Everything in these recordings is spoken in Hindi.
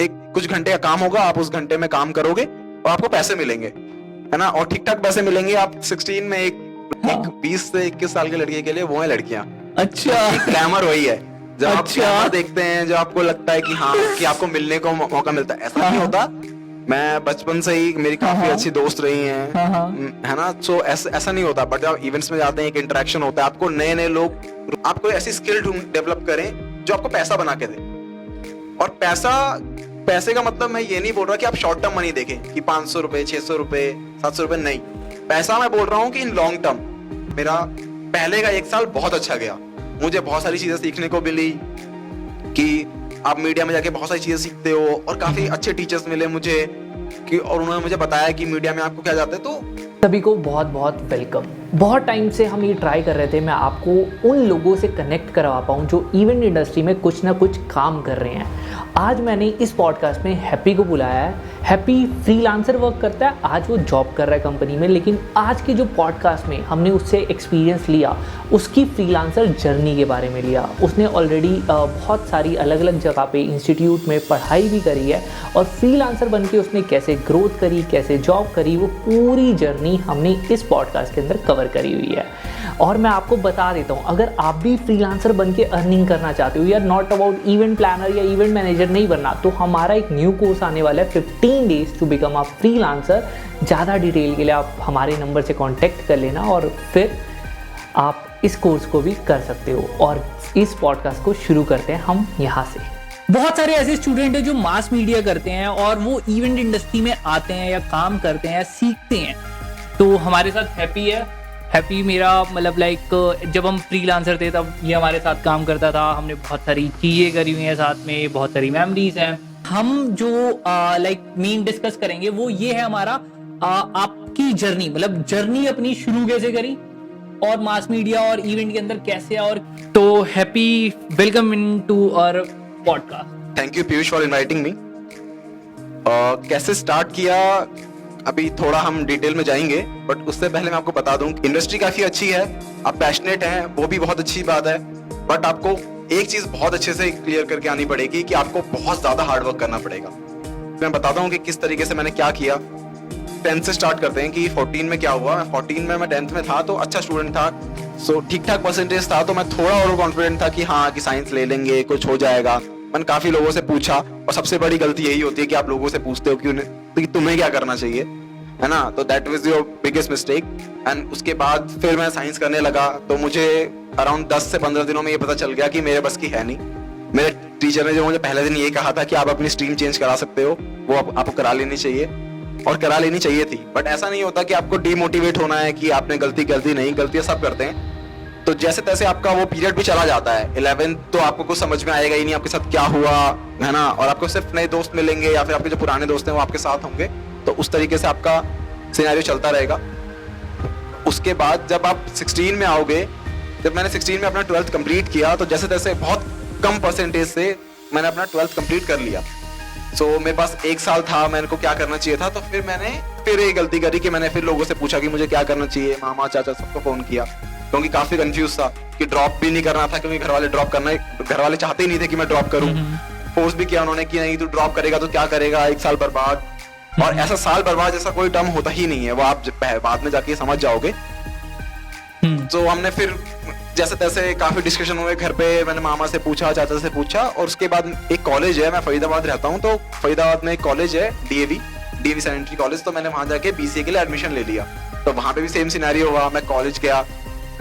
एक कुछ घंटे का काम होगा, आप उस घंटे में काम करोगे और आपको पैसे मिलेंगे, है ना, और ठीक ठाक पैसे मिलेंगे। आप 16 में एक 20 से 21 साल की लड़की के लिए वो है लड़कियां। अच्छा, ग्लैमर वही है। जब आप अच्छा। ग्लैमर देखते हैं, जो आपको लगता है कि हाँ कि आपको मिलने को मौका मिलता है, ऐसा नहीं होता। मैं बचपन से ही, मेरी काफी अच्छी दोस्त रही हैं, है ना, सो ऐसा नहीं होता। बट जब इवेंट्स में जाते हैं, एक इंटरेक्शन होता है, आपको नए नए लोग, आपको ऐसी स्किल डेवलप करें जो आपको पैसा बना के दे। और पैसे का मतलब मैं ये नहीं बोल रहा कि आप शॉर्ट टर्म मनी देखें कि 500 रुपए, 600 रुपए, 700 रुपए, नहीं। पैसा मैं बोल रहा हूँ कि इन लॉन्ग टर्म। मेरा पहले का 1 साल बहुत अच्छा गया, मुझे बहुत सारी चीजें सीखने को मिली कि आप मीडिया में जाके बहुत सारी चीजें सीखते हो, और काफी अच्छे टीचर्स मिले मुझे कि, और उन्होंने मुझे बताया कि मीडिया में आपको क्या जाता है। तो सभी को बहुत बहुत वेलकम। बहुत टाइम से हम ये ट्राई कर रहे थे मैं आपको उन लोगों से कनेक्ट करवा पाऊँ जो इवेंट इंडस्ट्री में कुछ ना कुछ काम कर रहे हैं। आज मैंने इस पॉडकास्ट में हैप्पी को बुलाया है। हैप्पी फ्रीलांसर वर्क करता है, आज वो जॉब कर रहा है कंपनी में, लेकिन आज के जो पॉडकास्ट में हमने उससे एक्सपीरियंस लिया, उसकी फ्रीलांसर जर्नी के बारे में लिया। उसने ऑलरेडी बहुत सारी अलग अलग जगह पे इंस्टीट्यूट में पढ़ाई भी करी है, और फ्रीलांसर बन के उसने कैसे ग्रोथ करी, कैसे जॉब करी, वो पूरी जर्नी हमने इस पॉडकास्ट के अंदर कवर करी हुई है। और मैं आपको बता देता हूँ, अगर आप भी फ्रीलांसर बन के अर्निंग करना चाहते हो, या नॉट अबाउट इवेंट प्लानर या इवेंट मैनेजर नहीं बनना, तो हमारा एक न्यू कोर्स आने वाला है 15 days to become a freelancer. ज़्यादा डिटेल के लिए आप हमारे नंबर से कांटेक्ट कर लेना, और फिर आप इस कोर्स को भी कर सकते हो। और इस पॉडकास्ट को शुरू करते हैं हम यहाँ से। बहुत सारे ऐसे स्टूडेंट हैं जो मास मीडिया करते हैं और वो इवेंट इंडस्ट्री में आते हैं या काम करते हैं या सीखते हैं। तो हमारे साथ हैप्पी है। हैप्पी मेरा मतलब लाइक जब हम फ्रीलांसर थे तब ये हमारे साथ काम करता था। हमने बहुत सारी चीज़ें करी हुई हैं साथ में, बहुत सारी मेमोरीज हैं। हम जो लाइक मेन डिस्कस करेंगे वो ये है हमारा आपकी जर्नी, मतलब जर्नी अपनी शुरू कैसे करी और मास मीडिया और इवेंट के अंदर कैसे। और तो happy, welcome into our podcast. Thank you Piyush for inviting me. कैसे स्टार्ट किया, अभी थोड़ा हम डिटेल में जाएंगे, बट उससे पहले मैं आपको बता दूं इंडस्ट्री काफी अच्छी है, आप पैशनेट हैं, वो भी बहुत अच्छी बात है। बट आपको एक चीज बहुत अच्छे से क्लियर करके आनी पड़ेगी कि आपको बहुत ज्यादा हार्ड वर्क करना पड़ेगा। मैं बताता हूँ कि किस तरीके से मैंने क्या किया। 10th से स्टार्ट करते हैं कि 14 में क्या हुआ। 14 में मैं 10th में था, तो अच्छा स्टूडेंट था, सो ठीक ठाक परसेंटेज था, तो मैं थोड़ा और कॉन्फिडेंट था कि हाँ कि साइंस ले लेंगे, कुछ हो जाएगा। मैंने काफी लोगों से पूछा, और सबसे बड़ी गलती यही होती है कि आप लोगों से पूछते हो कि तुम्हें क्या करना चाहिए, है ना, तो that was your biggest mistake. And उसके बाद फिर मैं साइंस करने लगा, तो मुझे अराउंड 10 से 15 दिनों में ये पता चल गया कि मेरे बस की है नहीं। मेरे टीचर ने जो मुझे पहले दिन ये कहा था कि आप अपनी स्ट्रीम चेंज करा सकते हो, वो आपको करा लेनी चाहिए, और करा लेनी चाहिए थी। बट ऐसा नहीं होता कि आपको डीमोटिवेट होना है कि आपने गलती नहीं, गलतियां सब करते हैं। तो जैसे तैसे आपका वो पीरियड भी चला जाता है। 11th तो आपको कुछ समझ में आएगा ही नहीं आपके साथ क्या हुआ, है ना, और आपको सिर्फ नए दोस्त मिलेंगे या फिर आपके जो पुराने दोस्त हैं वो आपके साथ होंगे, तो उस तरीके से आपका सिनेरियो चलता रहेगा। उसके बाद जब आप 16 में आओगे, जब मैंने 16 में अपना 12th कंप्लीट किया, तो जैसे तैसे बहुत कम परसेंटेज से मैंने अपना 12th कंप्लीट कर लिया। सो मेरे पास 1 साल था, मेरे को क्या करना चाहिए था। तो फिर मैंने फिर एक गलती करी कि मैंने फिर लोगों से पूछा कि मुझे क्या करना चाहिए, मामा चाचा सबको फोन किया, क्योंकि काफी कंफ्यूज था कि ड्रॉप भी नहीं करना था, क्योंकि घर वाले चाहते ही नहीं थे कि मैं ड्रॉप करूं। फोर्स भी किया उन्होंने कि नहीं तू ड्रॉप करेगा तो क्या करेगा, 1 साल बर्बाद। और ऐसा साल बर्बाद जैसा कोई टर्म होता ही नहीं है, वो आप बाद में जाके समझ जाओगे। तो हमने फिर जैसे तैसे काफी डिस्कशन हुए घर पे, मैंने मामा से पूछा, चाचा से पूछा, और उसके बाद एक कॉलेज है, मैं फरीदाबाद रहता हूँ, तो फरीदाबाद में एक कॉलेज है डीएवी सैनिटरी कॉलेज, तो मैंने वहां जाके बीसीए के लिए एडमिशन ले लिया। तो वहां पे भी सेम सिनेरियो हुआ, मैं कॉलेज गया,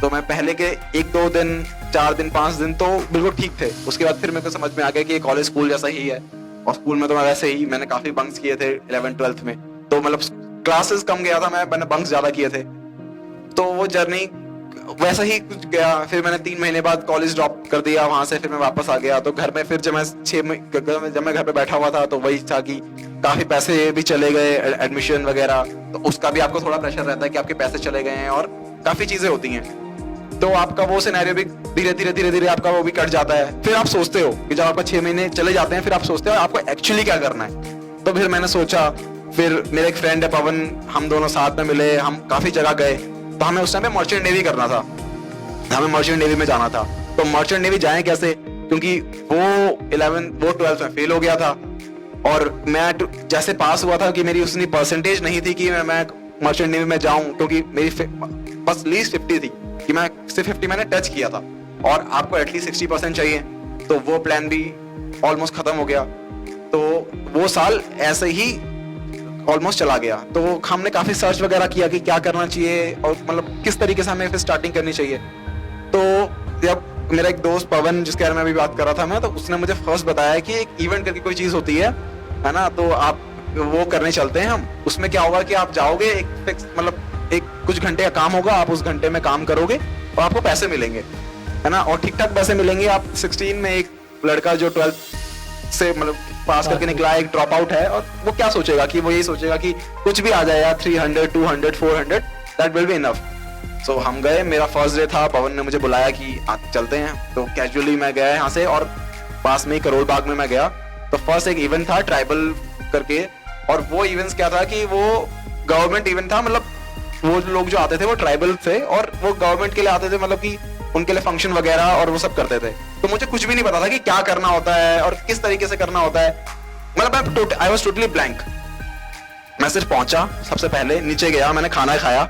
तो मैं पहले के 1-2 दिन, 4 दिन, 5 दिन तो बिल्कुल ठीक थे। उसके बाद फिर मेरे को समझ में आ गया कि कॉलेज स्कूल जैसा ही है, और स्कूल में तो मैं वैसे ही, मैंने काफी बंक्स किए थे 11th-12th में, तो मतलब क्लासेस कम गया था मैंने बंक्स ज्यादा किए थे, तो वो जर्नी वैसा ही कुछ गया। फिर मैंने 3 महीने बाद कॉलेज ड्रॉप कर दिया, वहां से फिर मैं वापस आ गया। तो घर में फिर जब मैं घर पे बैठा हुआ था, तो वही था कि काफी पैसे भी चले गए, एडमिशन वगैरह, तो उसका भी आपको थोड़ा प्रेशर रहता है कि आपके पैसे चले गए हैं, और काफी चीजें होती हैं। तो आपका वो सिनेरियो भी धीरे धीरे आपका वो भी कट जाता है। फिर आप सोचते हो कि जब आपका 6 महीने चले जाते हैं, फिर आप सोचते हो आपको एक्चुअली क्या करना है। तो फिर मैंने सोचा, फिर मेरा एक फ्रेंड है पवन, हम दोनों साथ में मिले, हम काफी जगह गए। तो हमें उस टाइम पे मर्चेंट नेवी करना था, हमें मर्चेंट नेवी में जाना था। तो मर्चेंट नेवी जाए कैसे, क्योंकि वो 12th में फेल हो गया था, और मैं जैसे पास हुआ था कि मेरी उतनी परसेंटेज नहीं थी कि मैं मर्चेंट नेवी में जाऊं, क्योंकि मेरी बस लीस्ट 50 थी कि मैं सिर्फ 50 मैंने टच किया था और आपको एटलीस्ट 60% चाहिए, तो वो प्लान भी ऑलमोस्ट खत्म हो गया। तो वो साल ऐसे ही ऑलमोस्ट चला गया। तो हमने काफी सर्च वगैरह किया कि क्या करना चाहिए और मतलब किस तरीके से हमें फिर स्टार्टिंग करनी चाहिए। तो जब मेरा एक दोस्त पवन, जिसके बारे में अभी बात कर रहा था मैं, तो उसने मुझे फर्स्ट बताया कि एक इवेंट करके कोई चीज होती है ना, तो आप वो करने चलते हैं हम। उसमें क्या होगा कि आप जाओगे, एक फिक्स मतलब एक कुछ घंटे का काम होगा, आप उस घंटे में काम करोगे और आपको पैसे मिलेंगे, है ना, और ठीक ठाक पैसे मिलेंगे। आप 16 में एक लड़का जो 12th से मतलब पास करके निकला है, एक ड्रॉप आउट है, और वो क्या सोचेगा कि वो यही सोचेगा कि कुछ भी आ जाए यार, 300 200 400 दैट विल बी इनफ। सो हम गए, मेरा फर्स्ट डे था, पवन ने मुझे बुलाया कि चलते हैं, तो कैजुअली मैं गया यहाँ से और पास में ही करोल बाग में मैं गया। तो फर्स्ट एक इवेंट था ट्राइबल करके, और वो इवेंट्स क्या था कि वो गवर्नमेंट इवेंट था, मतलब वो लोग जो आते थे वो ट्राइबल थे और वो गवर्नमेंट के लिए आते थे, मतलब कि उनके लिए फंक्शन वगैरह और वो सब करते थे। तो मुझे कुछ भी नहीं पता था कि क्या करना होता है और किस तरीके से करना होता है, मतलब आई वाज टोटली ब्लैंक। मैं सिर्फ पहुंचा, सबसे पहले नीचे गया, मैंने खाना खाया,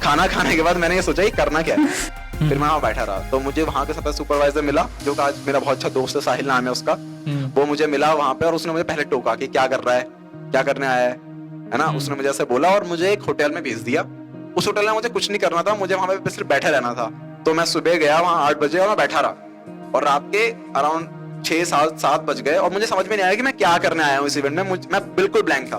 खाना खाने के बाद मैंने ये सोचा कि करना क्या है, फिर मैं वहां बैठा रहा। तो मुझे वहां के सबसे सुपरवाइजर मिला, जो आज मेरा बहुत अच्छा दोस्त है, साहिल नाम है उसका। वो मुझे मिला वहां पे और उसने मुझे पहले टोका कि क्या कर रहा है, क्या करने आया है ना। उसने मुझे ऐसे बोला और मुझे एक होटल में भेज दिया। उस होटल में मुझे कुछ नहीं करना था, मुझे वहां पे सिर्फ बैठे रहना था। तो मैं सुबह गया वहां 8 बजे और मैं बैठा रहा, और रात के अराउंड 6-7 बज गए और मुझे समझ में नहीं आया कि मैं क्या करने आया हूँ इस इवेंट में। मैं बिल्कुल ब्लैंक था,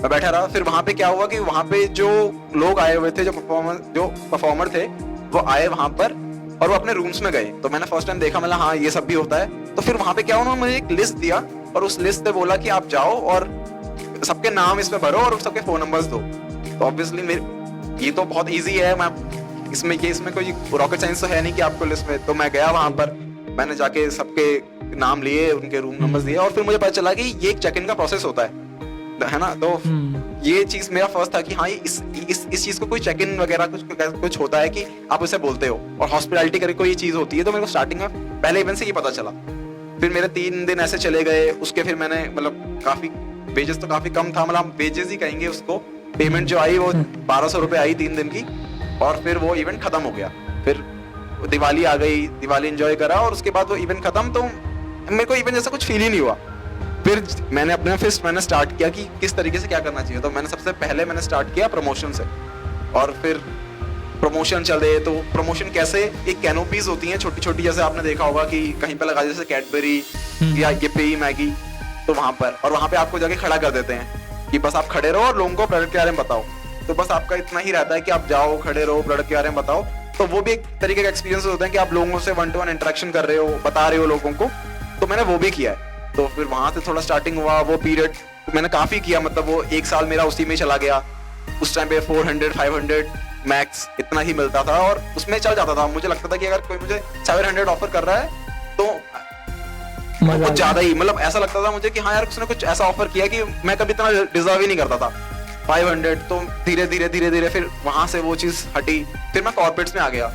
मैं बैठा रहा। फिर वहां पे क्या हुआ कि वहां पे जो लोग आए हुए थे, जो परफॉर्मर थे, वो आए वहां पर और वो अपने रूम्स में गए। तो मैंने फर्स्ट टाइम देखा, मतलब हाँ ये सब भी होता है। तो फिर वहां पे क्या, उन्होंने मुझे एक लिस्ट दिया और उस लिस्ट पे बोला कि आप जाओ और सबके नाम इसमें भरो और सबके फोन नंबर्स दो। तो ऑब्वियसली ये तो बहुत ईजी है, मैं इसमें कोई रॉकेट साइंस तो है नहीं कि आपको लिस्ट में। तो मैं गया वहां पर, मैंने जाके सबके नाम लिए, उनके रूम नंबर्स दिए, और फिर मुझे पता चला कि ये एक चेक इन का प्रोसेस होता है ना। तो ये चीज मेरा फर्स्ट था कि हाँ इस चीज को कोई चेक इन वगैरह कुछ होता है कि आप उसे बोलते हो, और हॉस्पिटैलिटी करके कोई चीज होती है। तो मेरे को स्टार्टिंग में पहले इवेंट से ये पता चला। फिर मेरे 3 दिन ऐसे चले गए। उसके फिर मैंने मतलब काफी वेजेस तो काफी कम था, मतलब हम वेजेस ही कहेंगे उसको। पेमेंट जो आई वो 1200 रुपए आई 3 दिन की, और फिर वो इवेंट खत्म हो गया। फिर दिवाली आ गई, दिवाली एंजॉय करा, और उसके बाद वो इवेंट खत्म। तो मेरे को इवेंट जैसा कुछ फील ही नहीं हुआ। फिर मैंने स्टार्ट किया कि किस तरीके से क्या करना चाहिए। तो मैंने सबसे पहले स्टार्ट किया प्रमोशन से, और फिर प्रमोशन चले। तो प्रमोशन कैसे, एक कैनोपीज होती हैं छोटी छोटी, जैसे आपने देखा होगा कि कहीं पे लगा, जैसे कैडबरी या ये मैगी, तो वहां पे आपको जाके खड़ा कर देते हैं कि बस आप खड़े रहो और लोगों को प्रोडक्ट के बारे में बताओ। तो बस आपका इतना ही रहता है कि आप जाओ, खड़े रहो, प्रोडक्ट के बारे में बताओ। तो वो भी एक तरीके का एक्सपीरियंस होता है कि आप लोगों से 1-to-1 इंटरेक्शन कर रहे हो, बता रहे हो लोगों को। तो मैंने वो भी किया है। तो फिर वहां से थोड़ा स्टार्टिंग हुआ। वो पीरियड मैंने काफी किया, मतलब वो 1 साल मेरा उसी में चला गया। उस टाइम पे 400-500 मैक्स इतना ही मिलता था, और उसमें चल जाता था। मुझे लगता था कि अगर कोई मुझे 700 ऑफर कर रहा है तो कुछ ज्यादा ही, मतलब ऐसा लगता था मुझे कि हाँ यार उसने कुछ ऐसा ऑफर किया कि मैं कभी इतना डिजर्व ही नहीं करता था। 500 तो धीरे धीरे फिर वहां से वो चीज हटी। फिर मैं कॉर्पोरेट्स में आ गया।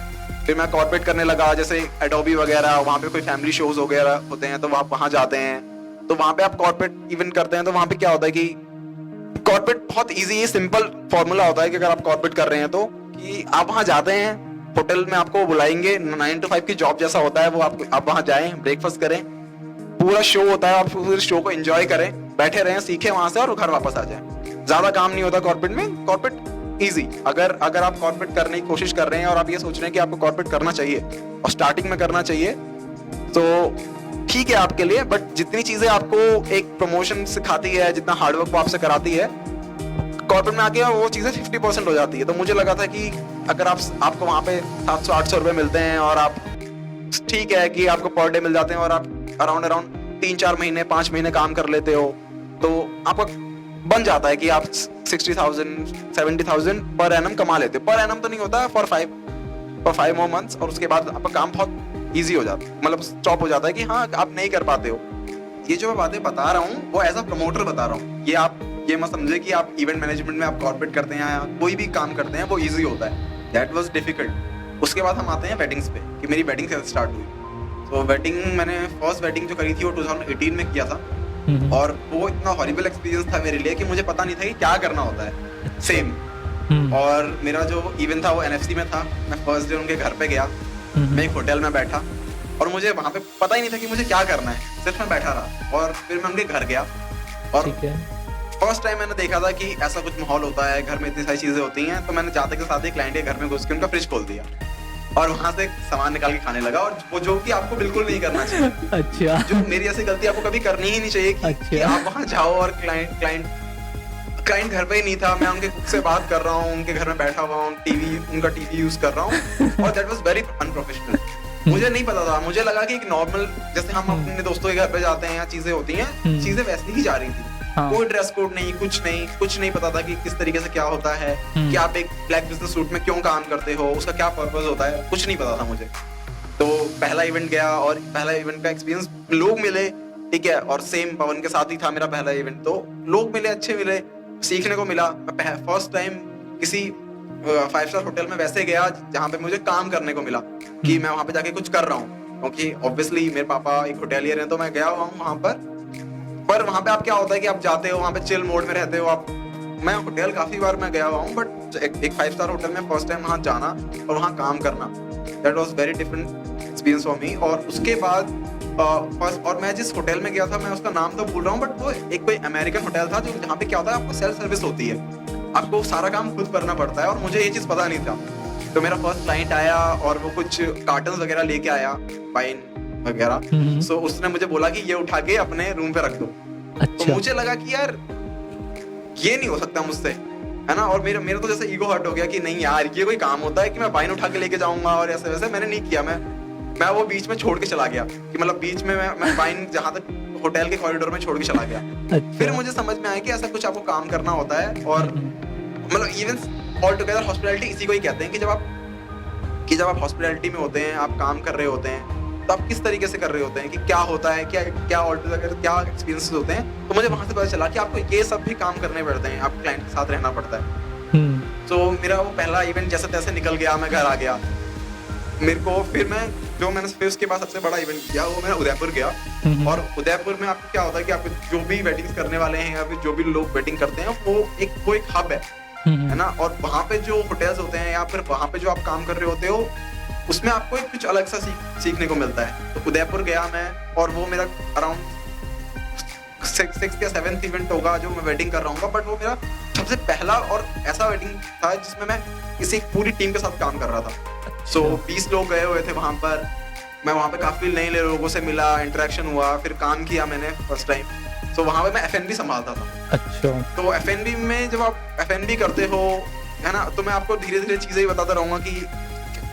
फिर मैं कॉर्पोरेट करने लगा, जैसे एडोबी वगैरह, वहां पे कोई फैमिली शोज वगैरह होते हैं, तो वहां जाते हैं। तो वहां पे आप कॉर्पोरेट इवेंट करते हैं। तो वहां पे क्या होता है कि कॉर्पोरेट बहुत इजी सिंपल फॉर्मूला होता है कि अगर आप कॉर्पोरेट कर रहे हैं तो कि आप वहां जाते हैं, होटल में आपको बुलाएंगे, 9 to 5 की जॉब जैसा होता है वो। आप वहां जाएं, ब्रेकफास्ट करें, पूरा शो होता है, आप पूरे शो को एंजॉय करें, बैठे रहें, सीखें वहां से और घर वापस आ जाएं। ज्यादा काम नहीं होता कॉर्पोरेट में। कॉर्पोरेट इजी, अगर आप कॉर्पोरेट करने की कोशिश कर रहे हैं और आप ये सोच रहे हैं कि आपको कॉर्पोरेट करना चाहिए और स्टार्टिंग में करना चाहिए, तो ठीक है आपके लिए। बट जितनी चीजें आपको एक प्रमोशन सिखाती है, जितना हार्डवर्क वो आपसे कराती है, कॉर्पोरेट में आके वो चीजें 50% हो जाती है। तो मुझे लगा था कि अगर आपको वहां पे 700-800 रुपए मिलते हैं और आप, ठीक है कि आपको पर डे मिल जाते हैं, और आप अराउंड 3-4 महीने 5 महीने काम कर लेते हो, तो आपका बन जाता है कि आप 60,000-70,000 पर एनम कमा लेते हो। पर एनम तो नहीं होता, फॉर 5 more months, और उसके बाद आपका काम बहुत इजी हो जाता है, मतलब स्टॉप हो जाता है कि हाँ आप नहीं कर पाते हो। ये जो मैं बातें बता रहा हूँ वो एज अ प्रमोटर बता रहा हूँ। ये आप ये मत समझे कि आप इवेंट मैनेजमेंट में आप कॉर्पोरेट करते हैं या कोई भी काम करते हैं वो इजी होता है। That was difficult. उसके बाद हम आते हैं वेडिंग्स पे, कि मेरी वेडिंग कैसे स्टार्ट हुई। तो वेडिंग मैंने फर्स्ट वेडिंग जो करी थी वो 2018 में किया था। और वो इतना हॉरिबल एक्सपीरियंस था मेरे लिए कि मुझे पता नहीं था कि क्या करना होता है। सेम। और मेरा जो इवेंट था वो एनएफसी में था। मैं फर्स्ट डे उनके घर पे गया, मैं एक होटल में बैठा और मुझे वहाँ पे पता ही नहीं था कि मुझे क्या करना है, सिर्फ मैं बैठा रहा। और फिर मैं उनके घर गया और फर्स्ट टाइम मैंने देखा था कि ऐसा कुछ माहौल होता है, घर में इतनी सारी चीजें होती हैं। तो मैंने जाते के साथ ही क्लाइंट के घर में घुस के उनका फ्रिज खोल दिया और वहां से सामान निकाल के खाने लगा। और वो जो कि आपको बिल्कुल नहीं करना चाहिए। अच्छा। जो मेरी ऐसी गलती आपको कभी करनी ही नहीं चाहिए कि आप वहां जाओ और क्लाइंट घर पे ही नहीं था, मैं उनके कुक से बात कर रहा हूँ, उनके घर में बैठा हुआ हूँ, उनका टीवी यूज कर रहा हूँ और दैट वाज वेरी अनप्रोफेशनल। मुझे नहीं पता था, मुझे लगा कि एक नॉर्मल जैसे हम अपने दोस्तों के घर पे जाते हैं या चीजें होती हैं, चीजें वैसे ही जा रही थी। कोई ड्रेस कोड नहीं, कुछ नहीं पता था कि किस तरीके से क्या होता है, कि आप एक ब्लैक बिजनेस सूट में क्यों काम करते हो, उसका क्या पर्पस होता है, कुछ नहीं पता था मुझे। तो पहला इवेंट गया और पहला इवेंट का एक्सपीरियंस, लोग मिले, ठीक है, और सेम पवन के साथ ही था मेरा पहला इवेंट। तो लोग मिले, अच्छे मिले, सीखने को मिला। मैं फर्स्ट टाइम किसी 5 स्टार होटल में वैसे गया जहाँ पे मुझे काम करने को मिला कि मैं वहाँ पे जाके कुछ कर रहा हूँ, क्योंकि ऑब्वियसली मेरे पापा एक होटेलियर हैं, तो मैं गया हुआ हूँ वहाँ पर वहाँ पे आप क्या होता है कि आप जाते हो, वहाँ पे चिल मोड में रहते हो आप। मैं होटल काफी बार मैं गया हुआ हूँ, बट एक 5 स्टार होटल में फर्स्ट टाइम वहाँ जाना और वहाँ काम करना, that was very different experience for me. और उसके बाद फर्स्ट, और मैं जिस होटल में गया था, मैं उसका नाम तो भूल रहा हूँ, बट वो एक कोई अमेरिकन होटल था जो जहाँ पे क्या होता है, आपको सेल्फ सर्विस होती है, आपको सारा काम खुद करना पड़ता है। और मुझे ये चीज पता नहीं था। तो मेरा फर्स्ट क्लाइंट आया और वो कुछ कार्टन वगैरह लेके आया, वाइन वगैरह। सो उसने मुझे बोला कि ये उठा के अपने रूम पे रख दो। अच्छा। तो मुझे लगा कि यार ये नहीं हो सकता मुझसे, है ना। और मेरा तो जैसे ईगो हर्ट हो गया कि नहीं यार, ये कोई काम होता है कि मैं वाइन उठा के लेके जाऊंगा और ऐसे वैसे। मैंने नहीं किया, मैं वो बीच में छोड़ के चला गया कि मतलब बीच में मैं वाइन जहाँ तक होटल के कॉरिडोर में छोड़ के चला गया। अच्छा। फिर मुझे समझ में आया कि ऐसा कुछ आपको काम करना होता है। और मतलब इवन ऑल टुगेदर हॉस्पिटैलिटी इसी को ही कहते हैं कि जब आप हॉस्पिटैलिटी में होते हैं, आप काम कर रहे होते हैं, तो आप किस तरीके से कर रहे होते हैं, कि क्या होता है, क्या ऑल टुगेदर क्या एक्सपीरियंसेस होते हैं। तो मुझे वहां से पता चला कि आपको ये सब भी काम करने पड़ते हैं, आपको क्लाइंट के साथ रहना पड़ता है। तो मेरा वो पहला इवेंट जैसे तैसे निकल गया, मैं घर आ गया। मेरे को मैंने फिर उसके बाद सबसे बड़ा इवेंट किया, वो मैं उदयपुर गया। और उदयपुर में आपको क्या होता है कि आपको जो भी वेडिंग्स करने वाले हैं या फिर जो भी लोग वेडिंग करते हैं, वो एक हब है ना। और वहाँ पे जो होटल्स होते हैं या फिर वहाँ पे जो आप काम कर रहे होते हो, उसमें आपको एक कुछ अलग सा सीखने को मिलता है। तो उदयपुर गया मैं, और वो मेरा अराउंड 6th या 7th इवेंट होगा जो मैं वेडिंग कर रहा हूँ। बट वो मेरा सबसे पहला और ऐसा वेडिंग था जिसमें मैं किसी पूरी टीम के साथ काम कर रहा था। सो 20 लोग गए हुए थे वहाँ पर। मैं वहाँ पे काफी नए लोगों से मिला, इंटरेक्शन हुआ, फिर काम किया मैंने फर्स्ट टाइम। तो वहाँ पे मैं F&B संभालता था। अच्छा। तो F&B में जब आप F&B करते हो, है ना, तो मैं आपको धीरे धीरे चीजें ही बताता रहूंगा कि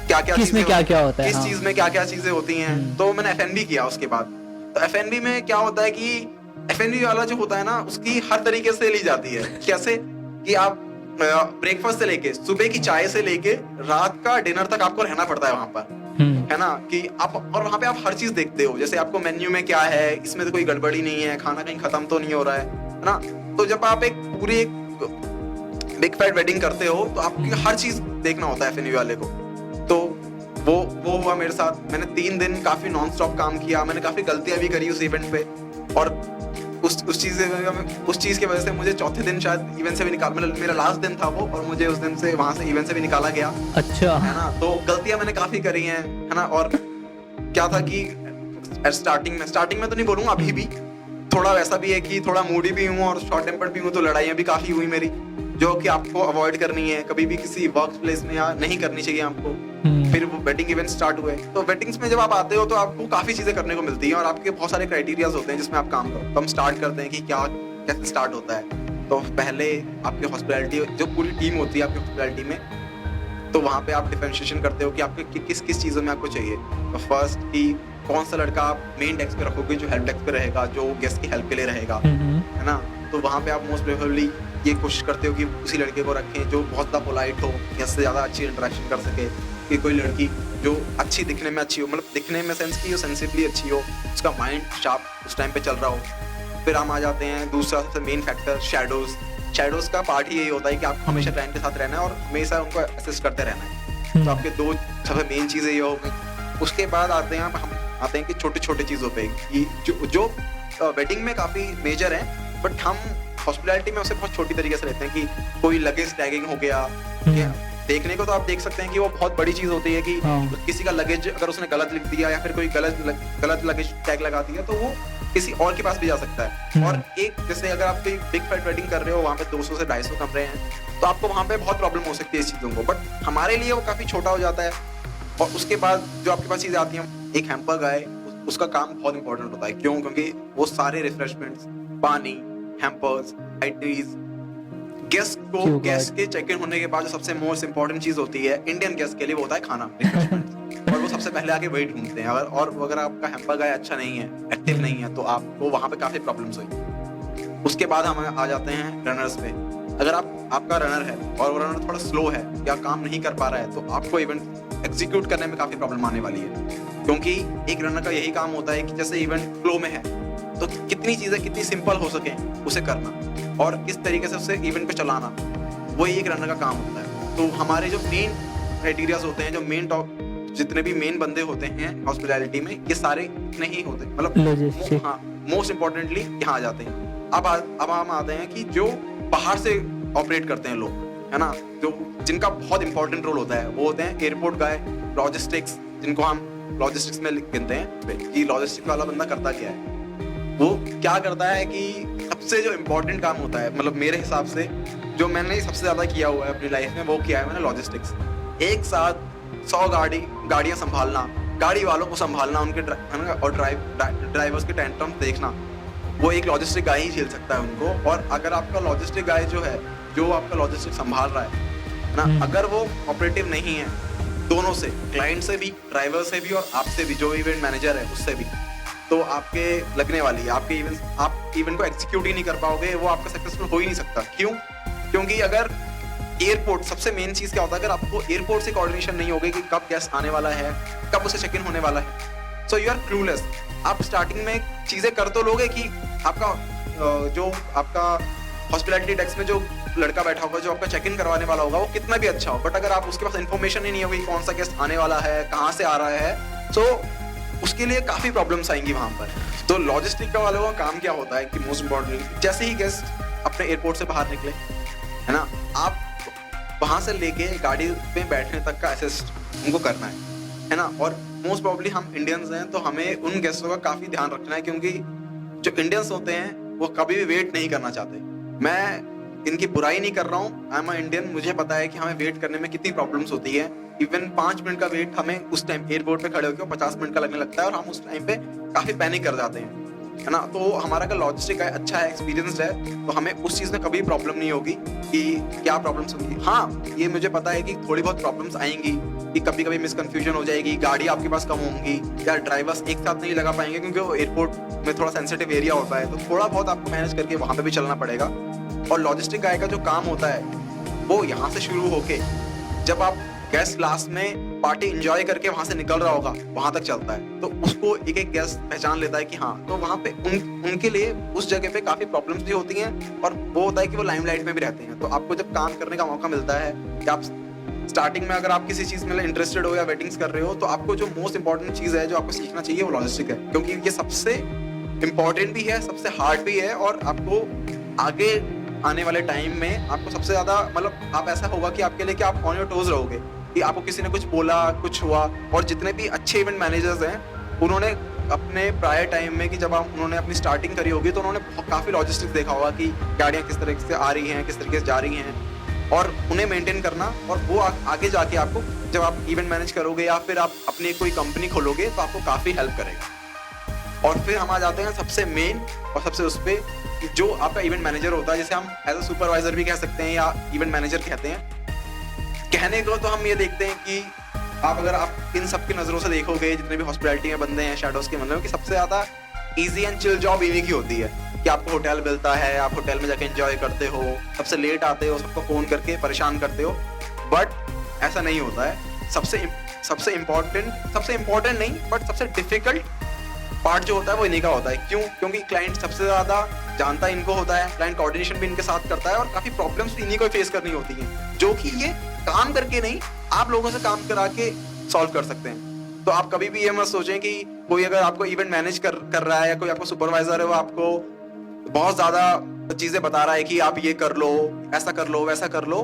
क्या क्या किस में क्या क्या होता है, किस चीज में क्या क्या चीजें होती हैं। तो मैंने F&B किया उसके बाद। तो F&B में क्या होता है कि F&B वाला जो होता है ना, उसकी हर तरीके से ली जाती है। कैसे कि आप ब्रेकफास्ट से लेके, सुबह की चाय से लेके रात का डिनर तक आपको रहना पड़ता है वहां पर, है ना। कि आप, और वहां पे आप हर चीज देखते हो, जैसे आपको मेन्यू में क्या है, इसमें तो कोई गड़बड़ी नहीं है, खाना कहीं खत्म तो नहीं हो रहा है ना। तो जब आप एक पूरी बिग फैट वेडिंग करते हो, तो आपको हर चीज देखना होता है F&B वाले को। तो वो हुआ मेरे साथ। मैंने 3 दिन काफी नॉन स्टॉप काम किया। मैंने काफी गलतियां भी करी उस इवेंट पे, और उस चीज की वजह से मुझे चौथे दिन शायद इवेंट से भी मेरा लास्ट दिन था वो, और मुझे उस दिन से वहां से इवेंट से भी निकाला गया। अच्छा। है ना। तो गलतियां मैंने काफी करी हैं, है ना। और क्या था कि स्टार्टिंग में तो नहीं बोलूंगा, अभी भी थोड़ा वैसा भी है कि थोड़ा मूडी भी हूँ और शॉर्ट टेम्पर्ड भी हूँ। तो लड़ाइयाँ भी काफी हुई मेरी, जो कि आपको अवॉइड करनी है कभी भी किसी वर्क प्लेस में, या नहीं करनी चाहिए आपको। फिर वो वेडिंग इवेंट स्टार्ट हुए। तो वेडिंग्स में जब आप आते हो तो आपको काफी चीजें करने को मिलती हैं, और आपके बहुत सारे क्राइटेरियाज होते हैं जिसमें आप काम करो। तो हम स्टार्ट करते हैं कि क्या कैसे स्टार्ट होता है। तो पहले आपके हॉस्पिटैलिटी, जो पूरी टीम होती है आपकी हॉस्पिटैलिटी में, तो वहाँ पे आप डिफरेंशिएशन करते हो कि आपको किस चीज़ों में आपको चाहिए। तो फर्स्ट कि कौन सा लड़का आप मेन डेस्क पे रखोगे, जो हेल्प डेस्क पे रहेगा, जो गेस्ट की हेल्प के लिए रहेगा, है ना। तो वहाँ पे आप मोस्ट प्रेफरेबली ये कोशिश करते हो कि उसी लड़के को रखें जो बहुत ज़्यादा पोलाइट हो, या से ज़्यादा अच्छी इंटरेक्शन कर सके। कि कोई लड़की जो अच्छी दिखने में अच्छी हो, मतलब दिखने में सेंस की, सेंसिबली अच्छी हो, उसका माइंड शार्प उस टाइम पे चल रहा हो। फिर हम आ जाते हैं दूसरा सबसे मेन फैक्टर, शैडोज का पार्ट ही यही होता है कि आपको हमेशा क्लाइंट के साथ रहना है और हमेशा उनको असिस्ट करते रहना है। तो आपके 2 सबसे मेन चीज़ें ये हो गई। उसके बाद हम आते हैं कि छोटे छोटे चीज़ों पे, कि जो वेडिंग में काफी मेजर है, बट हम हॉस्पिटैलिटी में उसे बहुत छोटी तरीके से लेते हैं कि कोई लगेज टैगिंग हो गया। देखने को तो आप देख सकते हैं कि वो बहुत बड़ी चीज होती है कि किसी का लगेज अगर उसने गलत लिख दिया या फिर कोई गलत लगेज टैग लगा दिया तो वो किसी और के पास भी जा सकता है। और एक जैसे अगर आप कोई बिग फैट वेडिंग कर रहे हो, वहाँ पे 200 से 250 कमरे हैं, तो आपको वहाँ पे बहुत प्रॉब्लम हो सकती है इस चीजों को, बट हमारे लिए वो काफी छोटा हो जाता है। और उसके बाद जो आपके पास चीजें आती हैं, एक हैम्पर गाय, उसका काम बहुत इंपॉर्टेंट होता है। क्यों? क्योंकि वो सारे रिफ्रेशमेंट्स, पानी, हैम्पर्स, आइटरीज, गेस्ट को गेस्ट के चेक इन होने के बाद जो सबसे मोस्ट इंपॉर्टेंट चीज होती है इंडियन गेस्ट के लिए, वो होता है खाना, रिफ्रेशमेंट। और वो सबसे पहले आके वही ढूंढते हैं। अगर आपका हैम्पर गाय अच्छा नहीं है, एक्टिव नहीं है, तो आपको वहां पे काफी प्रॉब्लम्स हुई। उसके बाद हम आ जाते हैं रनर्स पे। अगर आपका रनर है और वो रनर थोड़ा स्लो है या काम नहीं कर पा रहा है, तो आपको इवेंट एग्जीक्यूट करने में काफी प्रॉब्लम आने वाली है। क्योंकि एक रनर का यही काम होता है कि जैसे इवेंट फ्लो में है तो कितनी चीजें कितनी सिंपल हो सके उसे करना और किस तरीके से उसे इवेंट पे चलाना, वही एक रनर का काम होता है। तो हमारे जो मेन क्राइटेरियाज होते हैं, जो मेन टॉप जितने भी मेन बंदे होते हैं हॉस्पिटैलिटी में, ये सारे नहीं होते, मतलब हाँ, मोस्ट इम्पोर्टेंटली यहाँ आ जाते हैं। अब हम आते हैं कि जो बाहर से ऑपरेट करते हैं लोग, है ना, जो जिनका बहुत इंपॉर्टेंट रोल होता है, वो होते हैं एयरपोर्ट गाय, लॉजिस्टिक्स, जिनको हम लॉजिस्टिक्स में गिनते हैं कि लॉजिस्टिक्स वाला बंदा करता क्या है। वो क्या करता है कि सबसे जो इम्पोर्टेंट काम होता है, मतलब मेरे हिसाब से जो मैंने सबसे ज्यादा किया हुआ है अपनी लाइफ में, वो किया है मैंने लॉजिस्टिक्स। एक साथ 100 गाड़ियां संभालना, गाड़ी वालों को संभालना, उनके और ड्राइवर्स के टेंट्रम देखना, वो एक लॉजिस्टिक गाय ही झेल सकता है उनको। और अगर आपका लॉजिस्टिक गाय जो आपका लॉजिस्टिक संभाल रहा है ना, अगर वो ऑपरेटिव नहीं है, दोनों से, क्लाइंट से भी, ड्राइवर से भी और आपसे भी, जो इवेंट मैनेजर है उससे भी, तो आपके लगने वाली है, आप इवेंट को एग्जीक्यूट ही नहीं कर पाओगे, वो आपका सक्सेसफुल हो ही नहीं सकता। क्यों? क्योंकि अगर एयरपोर्ट, सबसे मेन चीज क्या होता है, अगर आपको एयरपोर्ट से कोऑर्डिनेशन नहीं होगी कि कब गेस्ट आने वाला है, कब उसे चेक इन होने वाला है, सो यू आर क्लूलेस। आप स्टार्टिंग में चीजें कर तो लोगे कि आपका हॉस्पिटैलिटी डेस्क में जो लड़का बैठा होगा, जो आपका चेक इन करवाने वाला होगा, वो कितना भी अच्छा हो, बट अगर आप उसके पास इन्फॉर्मेशन ही नहीं होगी कौन सा गेस्ट आने वाला है, कहाँ से आ रहा है, सो उसके लिए काफी प्रॉब्लम्स आएंगी वहां पर। तो लॉजिस्टिक का वालों का काम क्या होता है कि मोस्ट इम्पोर्टेंटली, जैसे ही गेस्ट अपने एयरपोर्ट से बाहर निकले, है ना, आप वहां से लेके गाड़ी में बैठने तक का असिस्ट उनको करना है ना। और मोस्ट प्रोबेबली हम इंडियंस हैं, तो हमें उन गेस्टों का काफी ध्यान रखना है, क्योंकि जो इंडियंस होते हैं वो कभी भी वेट नहीं करना चाहते। मैं इनकी बुराई नहीं कर रहा हूँ, आई एम इंडियन, मुझे पता है कि हमें वेट करने में कितनी प्रॉब्लम्स होती है। इवन 5 मिनट का वेट हमें उस टाइम एयरपोर्ट पे खड़े होकर 50 मिनट का लगने लगता है, और हम उस टाइम पे काफी पैनिक कर जाते हैं, है ना। तो हमारा अगर लॉजिस्टिक है, अच्छा है, एक्सपीरियंस है, तो हमें उस चीज में कभी प्रॉब्लम नहीं होगी कि क्या प्रॉब्लम्स होंगी। हाँ, ये मुझे पता है कि थोड़ी बहुत प्रॉब्लम्स आएंगी, कि कभी कभी मिसकंफ्यूजन हो जाएगी, गाड़ी आपके पास कम होंगी, या ड्राइवर्स एक साथ नहीं लगा पाएंगे, क्योंकि वो एयरपोर्ट में थोड़ा सेंसिटिव एरिया होता है, तो थोड़ा बहुत आपको मैनेज करके वहां पे भी चलना पड़ेगा। और लॉजिस्टिक गाय का जो काम होता है वो यहाँ से शुरू होके, जब आप गेस्ट लास्ट में पार्टी एंजॉय करके वहां से निकल रहा होगा, वहां तक चलता है। तो उसको एक एक गेस्ट पहचान लेता है कि हाँ, तो वहां पे उनके लिए उस जगह पे काफी प्रॉब्लम्स भी होती हैं, और वो होता है कि वो लाइमलाइट में भी रहते हैं। तो आपको जब काम करने का मौका मिलता है, कि आप स्टार्टिंग में अगर आप किसी चीज में इंटरेस्टेड हो या वेडिंग्स कर रहे हो, तो आपको जो मोस्ट इंपॉर्टेंट चीज है जो आपको सीखना चाहिए, वो लॉजिस्टिक है, क्योंकि ये सबसे इंपॉर्टेंट भी है, सबसे हार्ड भी है, और आपको आगे आने वाले टाइम में आपको सबसे ज्यादा, मतलब आप ऐसा होगा कि आपके लिए कि आप ऑन योर टोज रहोगे, कि आपको किसी ने कुछ बोला, कुछ हुआ। और जितने भी अच्छे इवेंट मैनेजर्स हैं, उन्होंने अपने प्रायर टाइम में, कि जब उन्होंने अपनी स्टार्टिंग करी होगी, तो उन्होंने काफी लॉजिस्टिक्स देखा होगा कि गाड़ियां किस तरीके से आ रही हैं, किस तरीके से जा रही हैं, और उन्हें मेंटेन करना। और वो आगे जाके आपको, जब आप इवेंट मैनेज करोगे या फिर आप अपनी कोई कंपनी खोलोगे, तो आपको काफी हेल्प करेगा। और फिर हम आ जाते हैं सबसे मेन और सबसे उस पे, जो आपका इवेंट मैनेजर होता है, जिसे हम एज अ सुपरवाइजर भी कह सकते हैं या इवेंट मैनेजर कहते हैं। कहने को तो हम ये देखते हैं कि अगर आप इन सब की नजरों से देखोगे, जितने भी हॉस्पिटैलिटी में बंदे हैं, शैडोज के बंदे हैं, कि सबसे ज्यादा इजी एंड चिल जॉब इन्हीं की होती है, कि आपको होटल मिलता है, आप होटल में जाके एंजॉय करते हो, सबसे लेट आते हो, सबको फोन करके परेशान करते हो। बट ऐसा नहीं होता है। सबसे इम्पोर्टेंट नहीं, बट सबसे डिफिकल्ट पार्ट जो होता है वो इन्हीं का होता है। क्यों? क्योंकि क्लाइंट सबसे ज्यादा जानता इनको होता है, क्लाइंट कोऑर्डिनेशन भी इनके साथ करता है, और काफी प्रॉब्लम्स भी इन्हीं को फेस करनी होती हैं, जो कि ये काम करके नहीं, आप लोगों से काम करा के सॉल्व कर सकते हैं। तो आप कभी भी ये मत सोचें कि कोई अगर आपको इवेंट मैनेज कर रहा है या कोई आपको सुपरवाइजर है, वो आपको बहुत ज्यादा चीजें बता रहा है कि आप ये कर लो, ऐसा कर लो, वैसा कर लो,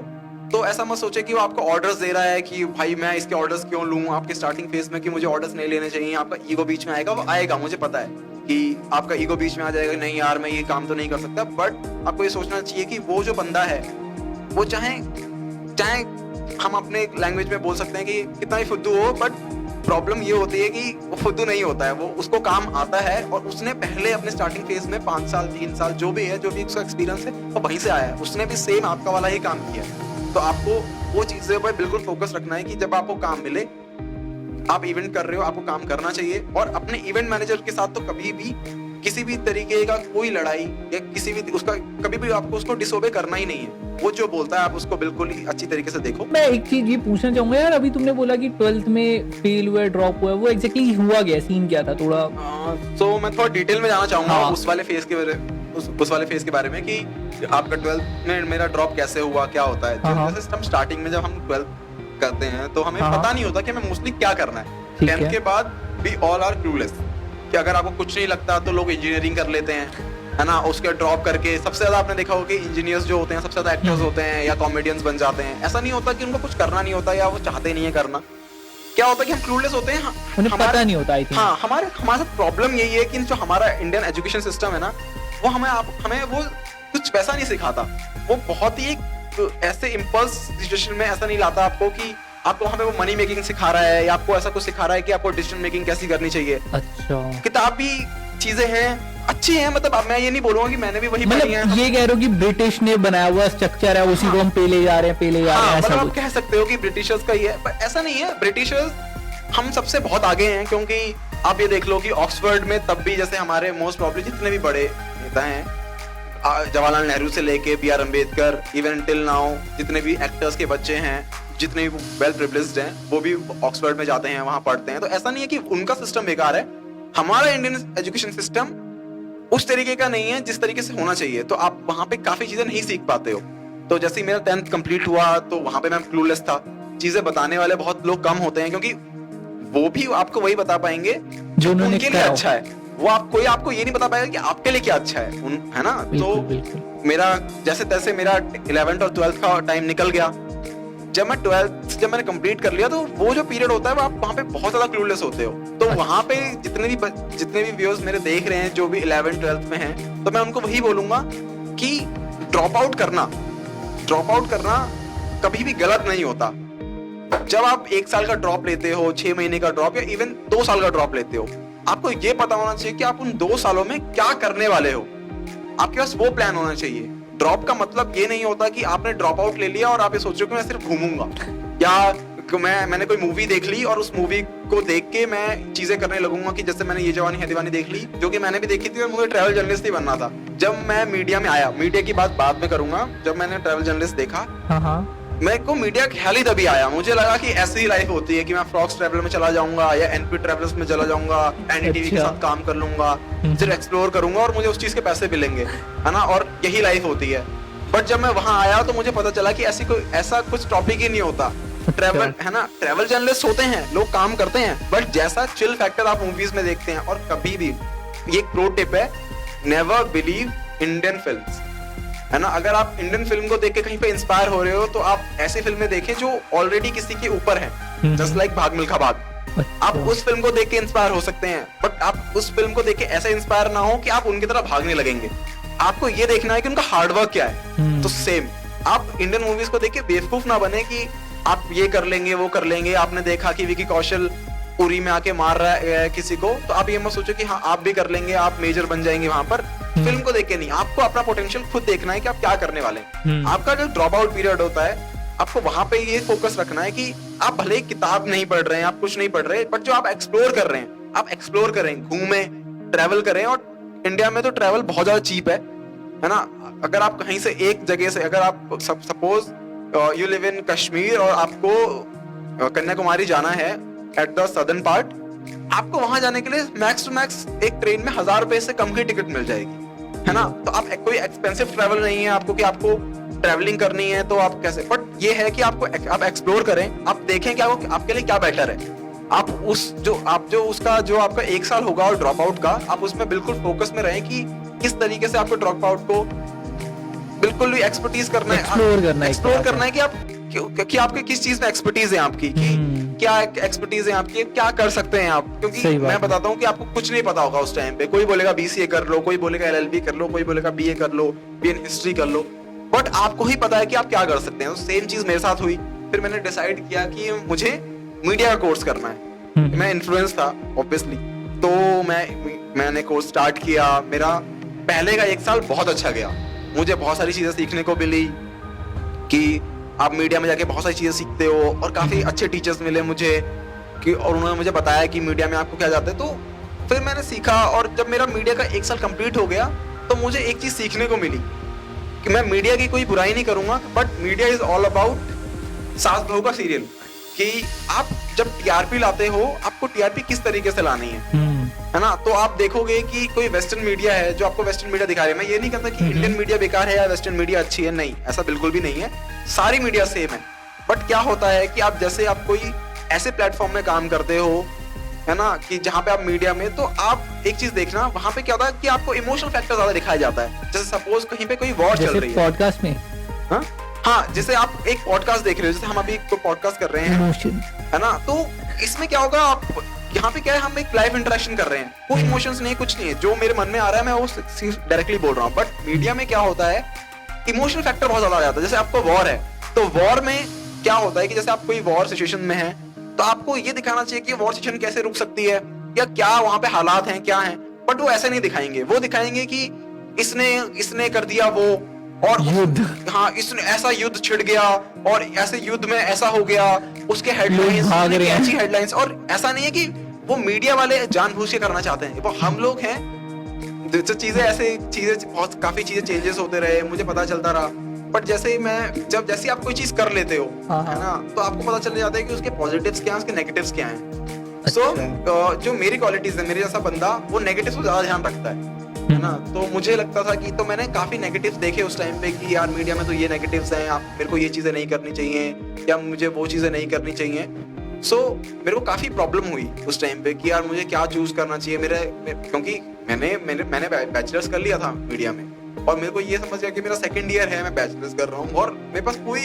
तो ऐसा मत सोचे कि वो आपको ऑर्डर्स दे रहा है कि भाई मैं इसके ऑर्डर्स क्यों लूं आपके स्टार्टिंग फेज में, कि मुझे ऑर्डर्स नहीं लेने चाहिए। आपका ईगो बीच में आएगा, वो आएगा, मुझे पता है कि आपका ईगो बीच में आ जाएगा, नहीं यार मैं ये काम तो नहीं कर सकता। बट आपको ये सोचना चाहिए कि वो जो बंदा है वो चाहे हम अपने लैंग्वेज में बोल सकते हैं कि कितना ही फुद्दू हो, बट प्रॉब्लम ये होती है कि वो फुद्दू नहीं होता है, वो उसको काम आता है और उसने पहले अपने स्टार्टिंग फेज में 5 साल 3 साल जो भी है, जो भी उसका एक्सपीरियंस है, वो वहीं से आया है, उसने भी सेम आपका वाला ही काम किया। तो आपको वो चीजें पर बिल्कुल फोकस रखना है कि जब आपको काम मिले, आप इवेंट कर रहे हो, आपको काम करना चाहिए। और अपने इवेंट मैनेजर के साथ तो कभी भी किसी भी तरीके का कोई लड़ाई या किसी भी उसका कभी भी आपको उसको डिसोबे करना ही नहीं है। वो जो बोलता है आप उसको बिल्कुल ही अच्छी तरीके से देखो। मैं एक चीज ये पूछना चाहूंगा यार, अभी तुमने बोला कि 12th में फेल हुआ, ड्रॉप हुआ, वो एग्जैक्टली हुआ क्या, सीन क्या था थोड़ा? तो मैं थोड़ा डिटेल में जाना चाहूंगा हाँ। उस वाले फेज के बारे में कि आपका 12th में मेरा ड्रॉप कैसे हुआ, क्या होता है। हाँ। जैसे हम स्टार्टिंग में जब हम 12th करते हैं तो हमें हाँ। पता नहीं होता कि हमें मोस्टली क्या करना है। ठीक 10th है। के बाद वी ऑल आर क्लूलेस कि अगर आपको कुछ नहीं लगता तो लोग इंजीनियरिंग कर लेते हैं, है ना। उसके ड्रॉप करके सबसे ज्यादा आपने देखा होगा कि इंजीनियर्स जो होते हैं सबसे ज्यादा एक्टर्स होते हैं या कॉमेडियंस बन जाते हैं। ऐसा नहीं होता कि उनको कुछ करना नहीं होता या वो चाहते नहीं है करना। क्या होता है कि हम क्लूलेस होते हैं, उन्हें पता नहीं होता। आई थिंक हाँ, हमारे साथ प्रॉब्लम यही है कि जो हमारा इंडियन एजुकेशन सिस्टम है ना, वो हमें वो कुछ पैसा नहीं सिखाता। वो बहुत ही एक ऐसे इम्पल्स सिचुएशन में ऐसा नहीं लाता आपको कि आपको हमें वो मनी मेकिंग सिखा रहा है या आपको ऐसा कुछ सिखा रहा है कि आपको डिसीजन मेकिंग कैसी करनी चाहिए। अच्छा, किताबी चीजें हैं, अच्छी हैं, मतलब अब मैं ये नहीं बोलूंगा कि मैंने भी वही पढ़ी है। मतलब ये कह रहे हो कि ब्रिटिश ने बनाया हुआ स्ट्रक्चर है, उसी को हम पे ले जा रहे हैं हाँ, ऐसा मतलब आप कुछ? कह सकते हो कि ब्रिटिशर्स का ही है, पर ऐसा नहीं है। ब्रिटिशर्स हम सबसे बहुत आगे हैं, क्योंकि आप ये देख लो कि ऑक्सफोर्ड में तब भी जैसे हमारे मोस्ट प्रॉब्ली जितने भी बड़े नेता हैं, जवाहरलाल नेहरू से लेके B R Ambedkar, even till now जितने भी एक्टर्स के बच्चे हैं, जितने भी वेल प्रिविलेज्ड हैं, वो भी ऑक्सफोर्ड में जाते हैं, वहां पढ़ते हैं। तो ऐसा नहीं है कि उनका सिस्टम बेकार है, हमारा इंडियन एजुकेशन सिस्टम उस तरीके का नहीं है जिस तरीके से होना चाहिए। तो आप वहां पे काफी चीजें नहीं सीख पाते हो। तो जैसे ही मेरा 10th कंप्लीट हुआ तो वहां पे मैं क्लूलेस था। चीजें बताने वाले बहुत लोग कम होते हैं, क्योंकि वो भी आपको वही बता पाएंगे जो उनके लिए अच्छा है। वो कोई आपको ये नहीं बता पाएगा कि आपके लिए क्या अच्छा है, है ना। तो मेरा जैसे तैसे मेरा 11th और 12th का टाइम निकल गया। जब मैंने कंप्लीट कर लिया, तो वो जो पीरियड होता है वो आप वहाँ पे बहुत ज्यादा क्लूलेस होते हो। तो वहाँ पे जितने भी व्यूअर्स मेरे देख रहे हैं जो भी 11th 12th में हैं, तो मैं उनको वही बोलूंगा कि ड्रॉप आउट करना कभी भी गलत नहीं होता। जब आप 1 साल का ड्रॉप लेते हो, 6 महीने का ड्रॉप या इवन 2 साल का ड्रॉप लेते हो, आपको ये पता होना चाहिए कि आप उन 2 सालों में क्या करने वाले हो। आपके पास वो प्लान होना चाहिए। ड्रॉप का मतलब ये नहीं होता कि आपने ड्रॉप आउट ले लिया और आप ये सोच रहे हो कि मैं सिर्फ घूमूंगा, या मैंने कोई मूवी देख ली और उस मूवी को देख के मैं चीजें करने लगूंगा। कि जैसे मैंने ये जवानी है दीवानी देख ली, जो कि मैंने भी देखी थी, और मुझे ट्रैवल जर्नलिस्ट ही बनना था। जब मैं मीडिया में आया, मीडिया की बात बाद में करूंगा, जब मैंने ट्रैवल जर्नलिस्ट देखा, मेरे को मीडिया ख्याल ही तभी आया। मुझे लगा कि ऐसी ही लाइफ होती है कि मैं फ्रॉक्स ट्रैवल में चला जाऊंगा या एनपी ट्रैवल्स में चला जाऊंगा, एनडीटीवी के साथ काम कर लूंगा, सिर्फ एक्सप्लोर करूंगा और मुझे उस चीज के पैसे मिलेंगे, है ना, और यही लाइफ होती है। बट जब मैं वहां आया तो मुझे पता चला कि ऐसा कुछ टॉपिक ही नहीं होता। ट्रैवल, है ना, ट्रैवल जर्नलिस्ट होते हैं, लोग काम करते हैं, बट जैसा चिल फैक्टर आप मूवीज में देखते हैं। और कभी भी ये एक प्रो टिप है, नेवर बिलीव इंडियन फिल्म्स, है ना। अगर आप इंडियन फिल्म को देख के कहीं पे इंस्पायर हो रहे हो, तो आप ऐसी फिल्में देखें जो ऑलरेडी किसी के ऊपर है, जस्ट लाइक भाग मिल्खा भाग। आप उस फिल्म को देख के इंस्पायर हो सकते हैं, बट आप उस फिल्म को देख के ऐसे इंस्पायर ना हो कि आप उनकी तरह भागने लगेंगे। आपको ये देखना है कि उनका हार्डवर्क क्या है। तो सेम आप इंडियन मूवीज को देख के बेवकूफ ना बने कि आप ये कर लेंगे, वो कर लेंगे। आपने देखा कि विकी कौशल उरी में आके मार रहा है किसी को, तो आप ये मत सोचो कि हाँ आप भी कर लेंगे, आप मेजर बन जाएंगे वहां पर। फिल्म को देख के नहीं, आपको अपना पोटेंशियल खुद देखना है कि आप क्या करने वाले हैं। आपका जो ड्रॉप आउट पीरियड होता है, आपको वहां पे ये फोकस रखना है कि आप भले किताब नहीं पढ़ रहे हैं, आप कुछ नहीं पढ़ रहे, बट जो आप एक्सप्लोर कर रहे हैं, आप एक्सप्लोर करें, घूमें, ट्रैवल करें। और इंडिया में तो ट्रैवल बहुत ज्यादा चीप है ना। अगर आप कहीं से एक जगह से, अगर आप suppose you live in Kashmir और आपको कन्याकुमारी जाना है एट द सदर्न पार्ट, आपको वहां जाने के लिए मैक्स टू मैक्स एक ट्रेन में 1000 रुपए से कम की टिकट मिल जाएगी, है ना। तो आप कोई एक्सपेंसिव ट्रैवल नहीं है आपको कि आपको ट्रैवलिंग करनी है तो आप कैसे, बट ये है कि आप एक्सप्लोर करें, आप देखें कि आपके लिए क्या बेटर है। आप उसका जो आपका 1 साल होगा और ड्रॉप आउट का, आप उसमें बिल्कुल फोकस में रहें कि किस तरीके से आपको ड्रॉप आउट को बिल्कुल भी एक्सपर्टीज करना है, एक्सप्लोर करना है कि आप कि आपके किस चीज में एक्सपर्टीज है आपकी, कि क्या एक्सपर्टीज है आपकी, क्या कर सकते हैं आप। क्योंकि मैं बताता हूँ कि आपको कुछ नहीं पता होगा उस टाइम पे। कोई बोलेगा BCA कर लो, कोई बोलेगा LLB कर लो, कोई बोलेगा BA कर लो, BA हिस्ट्री कर लो, बट आपको ही पता है कि आप क्या कर सकते हैं। तो सेम चीज मेरे साथ हुई। फिर मैंने डिसाइड किया कि मुझे मीडिया का कोर्स करना है। मैं इन्फ्लुएंस था ऑब्वियसली, तो मैंने कोर्स स्टार्ट किया। मेरा पहले का 1 साल बहुत अच्छा गया। मुझे बहुत सारी चीजें सीखने को मिली कि आप मीडिया में जाके बहुत सारी चीजें सीखते हो, और काफी अच्छे टीचर्स मिले मुझे कि, और उन्होंने मुझे बताया कि मीडिया में आपको क्या जाता है। तो फिर मैंने सीखा, और जब मेरा मीडिया का 1 साल कंप्लीट हो गया तो मुझे एक चीज सीखने को मिली कि मैं मीडिया की कोई बुराई नहीं करूंगा, but media is all about सास बहू का सीरियल। कि आप जब TRP लाते हो, आपको TRP किस तरीके से लानी है ना। तो आप देखोगे कि कोई वेस्टर्न मीडिया है जो आपको वेस्टर्न मीडिया दिखा रही है। मैं ये नहीं कहता कि इंडियन मीडिया बेकार है या वेस्टर्न मीडिया अच्छी है, नहीं, ऐसा बिल्कुल भी नहीं है। सारी मीडिया सेम है। बट क्या होता है कि आप जैसे आप कोई ऐसे प्लेटफॉर्म में काम करते हो, है ना, कि जहाँ पे आप मीडिया में, तो आप एक चीज देखना, वहां पे क्या होता है कि आपको इमोशनल फैक्टर ज्यादा दिखाया जाता है। जैसे सपोज कहीं पे कोई वॉर चल रही है पॉडकास्ट में, हाँ, जैसे आप एक पॉडकास्ट देख रहे हो, जैसे हम अभी एक पॉडकास्ट कर रहे हैं, है ना, तो इसमें क्या होगा, आप यहाँ पे क्या है, हम एक लाइव इंटरेक्शन कर रहे हैं, कोई इमोशंस नहीं, कुछ नहीं है, जो मेरे मन में आ रहा है मैं वो डायरेक्टली बोल रहा हूँ। बट मीडिया में क्या होता है, इमोशनल फैक्टर बहुत ज्यादा आ जाता है। जैसे आपको वॉर है, तो वॉर में क्या होता है कि जैसे आप कोई वॉर सिचुएशन में है, तो आपको ये दिखाना चाहिए कि वॉर सिचुएशन कैसे रुक सकती है, या क्या वहां पे हालात हैं, क्या हैं। बट वो ऐसे नहीं दिखाएंगे, वो दिखाएंगे कि इसने कर दिया वो, और युद्ध, हाँ, इसने ऐसा युद्ध छिड़ गया, और ऐसे युद्ध में ऐसा हो गया, उसके हेडलाइंस, अच्छी हेडलाइंस। और ऐसा नहीं है कि वो मीडिया वाले जानबूझ के करना चाहते हैं, वो हम लोग हैं। चीजें बहुत काफी चीजें चेंजेस होते रहे, मुझे पता चलता रहा। बट जैसे आप कोई चीज कर लेते हो, है ना, तो आपको पता चल जाता है कि उसके पॉजिटिव्स क्या हैं, उसके नेगेटिव्स क्या हैं। सो जो मेरी क्वालिटीज है, मेरे जैसा बंदा वो नेगेटिव्स को ज्यादा ध्यान रखता है ना। तो मुझे लगता था कि, तो मैंने काफी नेगेटिव्स देखे उस टाइम पे कि यार मीडिया में तो ये नेगेटिव्स हैं, आप मेरे को ये चीजें नहीं करनी चाहिए, या मुझे वो चीजें नहीं करनी चाहिए। सो मेरे को काफी प्रॉब्लम हुई उस टाइम पे कि यार मुझे क्या चूज करना चाहिए। क्योंकि मैंने बैचलर्स कर लिया था मीडिया में, और मेरे को ये समझ गया कि मेरा 2nd ईयर है, मैं बैचलर्स कर रहा हूँ, और मेरे पास कोई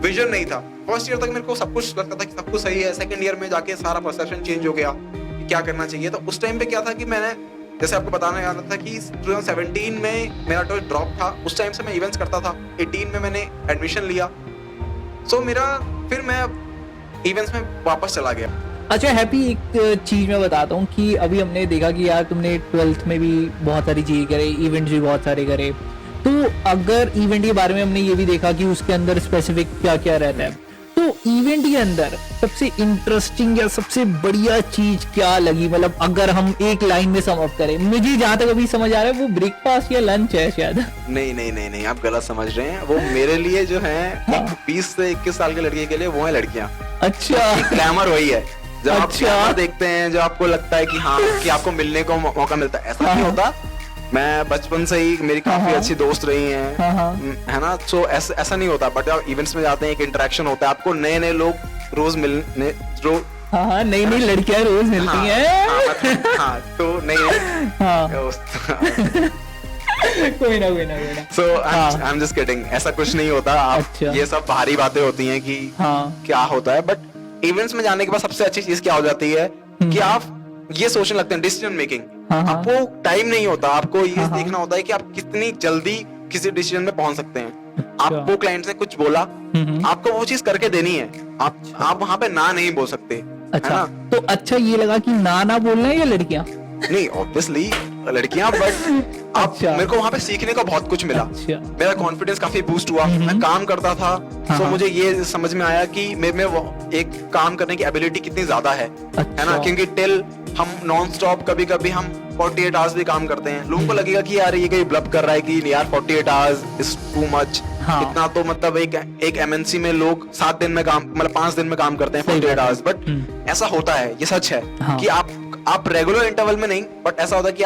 विजन नहीं था। 1st ईयर तक मेरे को सब कुछ लगता था कि सब कुछ सही है। 2nd ईयर में जाके सारा परसेप्शन चेंज हो गया कि क्या करना चाहिए। तो उस टाइम पे क्या था कि मैंने, जैसे आपको बताना याद था कि 2017 में मेरा 12th ड्रॉप था। उस टाइम से मैं इवेंट्स करता था। 18 में मैंने एडमिशन लिया। सो फिर मैं इवेंट्स में वापस चला गया। अच्छा हैप्पी, एक चीज मैं बताता हूँ कि अभी हमने देखा कि यार तुमने 12th में भी बहुत सारी चीजें करे, इवेंट्स भी बहुत सारे करे। तो अगर इवेंट के बारे में हमने ये भी देखा कि उसके अंदर स्पेसिफिक क्या क्या रहता है, तो इवेंट के अंदर सबसे इंटरेस्टिंग या सबसे बढ़िया चीज क्या लगी? मतलब अगर हम एक लाइन में सम अप करें, मुझे जहाँ तक अभी समझ आ रहा है वो ब्रेकफास्ट या लंच है शायद। नहीं, आप गलत समझ रहे हैं। वो मेरे लिए जो है 20 से 21 साल के लड़के के लिए वो है लड़कियां। अच्छा, ग्लैमर वही है। जब आप ग्लैमर देखते हैं, जो आपको लगता है कि हाँ कि आपको मिलने को मौका मिलता है, ऐसा नहीं होता। मैं बचपन से ही, मेरी काफी अच्छी दोस्त रही हैं, है ना, सो ऐसा नहीं होता। बट आप इवेंट्स में जाते हैं, एक इंटरेक्शन होता है, आपको नए नए लोग रोज मिलने, नई नई लड़कियां रोज मिलती हैं। तो कोई ना। So I'm just kidding, ऐसा कुछ नहीं होता। आप ये सब बाहरी बातें होती हैं कि क्या होता है। बट इवेंट्स में जाने के बाद सबसे अच्छी चीज क्या हो जाती है कि आप ये सोचने लगते हैं, डिसीजन मेकिंग। आपको टाइम नहीं होता, आपको ये देखना होता है कि आप कितनी जल्दी किसी डिसीजन में पहुंच सकते हैं। आपको क्लाइंट ने कुछ बोला, आपको वो चीज करके देनी है। आप वहां पे ना नहीं बोल सकते। अच्छा, तो अच्छा ये लगा कि ना बोलना है या लड़कियां? नहीं, ऑब्वियसली लड़कियां, बट आप मेरे को वहां पे सीखने को बहुत कुछ मिला। मेरा कॉन्फिडेंस काफी बूस्ट हुआ। मैं काम करता था, तो मुझे ये समझ में आया कि मेरे में एक काम करने की एबिलिटी कितनी ज्यादा है ना। क्योंकि टिल हम नॉन स्टॉप, कभी कभी हम 48 आवर्स भी काम करते हैं। लोगों को लगेगा कि यार ये कहीं ब्लब कर रहा है कि यार 48 आवर्स इज टू मच। इतना तो मतलब एक MNC में लोग 7 दिन में काम, मतलब 5 दिन में काम करते हैं 48 आवर्स। बट ऐसा होता है, ये सच है कि आप रेगुलर इंटरवल में नहीं, बट ऐसा होता है कि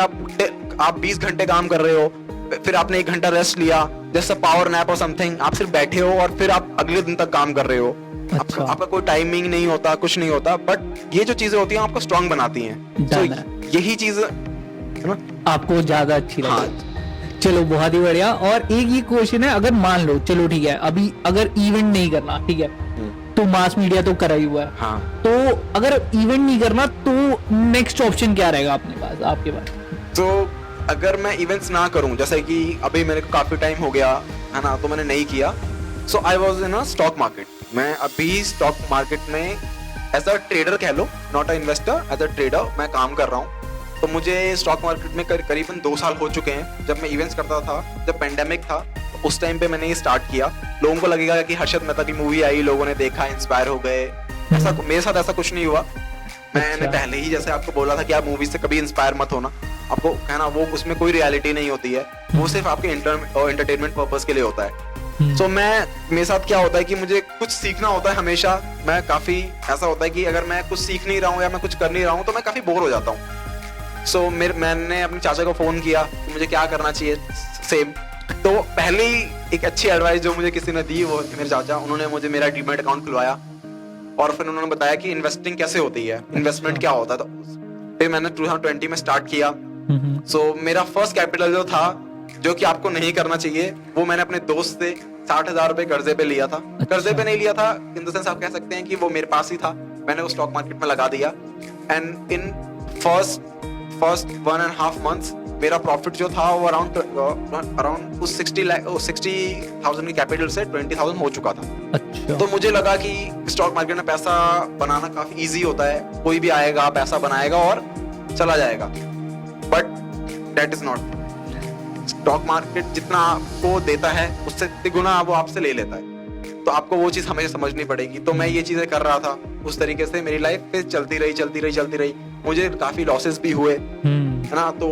आप 20 घंटे काम कर रहे हो, फिर आपने 1 घंटा रेस्ट लिया, जैसे पावर नैप और समथिंग, आप सिर्फ बैठे हो और फिर आप अगले दिन तक काम कर रहे हो। अच्छा। आपका कोई टाइमिंग नहीं होता, कुछ नहीं होता, बट ये जो चीजें होती हैं आपको स्ट्रांग बनाती हैं। तो यही चीज है ना आपको ज्यादा अच्छी लगी। हाँ। चलो बहुत ही बढ़िया। और एक ये क्वेश्चन है, अगर मान लो, चलो ठीक है, अभी अगर इवेंट नहीं करना, ठीक है, तो मास मीडिया तो करा ही हुआ है, हाँ, तो अगर इवेंट नहीं करना तो नेक्स्ट ऑप्शन क्या रहेगा अपने पास, आपके पास? तो अगर मैं इवेंट्स ना करूं, जैसे कि अभी मेरे को काफी टाइम हो गया है ना, तो मैंने नहीं किया, so I was in a stock market. मैं अभी स्टॉक मार्केट में एज अ ट्रेडर कह लो, not a investor, as a trader मैं काम कर रहा हूँ। तो मुझे स्टॉक मार्केट में करीबन 2 साल हो चुके हैं। जब मैं इवेंट्स करता था, जब पेंडेमिक था, तो उस टाइम पे मैंने ये स्टार्ट किया। लोगों को लगेगा कि हर्षद मेहता की मूवी आई, लोगों ने देखा, इंस्पायर हो गए, ऐसा मेरे साथ ऐसा कुछ नहीं हुआ। मैंने पहले ही जैसे आपको बोला था कि आप मूवी से कभी इंस्पायर मत होना, आपको कहना वो उसमें कोई रियलिटी नहीं होती है, वो सिर्फ आपके एंटरटेनमेंट पर्पस के लिए होता है। तो मेरे साथ क्या होता है कि मुझे कुछ सीखना होता है हमेशा। मैं काफी ऐसा होता है कि अगर मैं कुछ सीख नहीं रहा हूँ या मैं कुछ कर नहीं रहा हूँ तो मैं काफी बोर हो जाता हूँ। सो मैंने अपने चाचा को फोन किया कि मुझे क्या करना चाहिए सेम। तो पहली एक अच्छी एडवाइस जो मुझे किसी ने दी वो मेरे चाचा, उन्होंने मुझे मेरा डीमैट अकाउंट खुलवाया और फिर उन्होंने बताया कि इन्वेस्टिंग कैसे होती है, इन्वेस्टमेंट क्या होता है। तो फिर मैंने 2020 में स्टार्ट किया। सो मेरा फर्स्ट कैपिटल जो था, जो कि आपको नहीं करना चाहिए, वो मैंने अपने दोस्त से 60,000 रुपए कर्जे पे लिया था। कर्जे पे नहीं लिया था, इन द सेंस आप कह सकते हैं कि वो मेरे पास ही था, मैंने वो स्टॉक मार्केट में लगा दिया। एंड इन फर्स्ट 1.5 months मेरा प्रॉफिट जो था वो अराउंड उस 60,000 की कैपिटल से 20,000 हो चुका था। अच्छा। तो मुझे लगा कि स्टॉक मार्केट में पैसा बनाना काफी इजी होता है, कोई भी आएगा पैसा बनाएगा और चला जाएगा, but that is not. Stock market जितना आपको देता है उससे तिगुना वो आपसे ले लेता है, तो आपको वो चीज हमेशा समझनी पड़ेगी। तो मैं ये चीजें कर रहा था, उस तरीके से मेरी लाइफ फिर चलती रही। मुझे काफी लॉसेस भी हुए, है ना। तो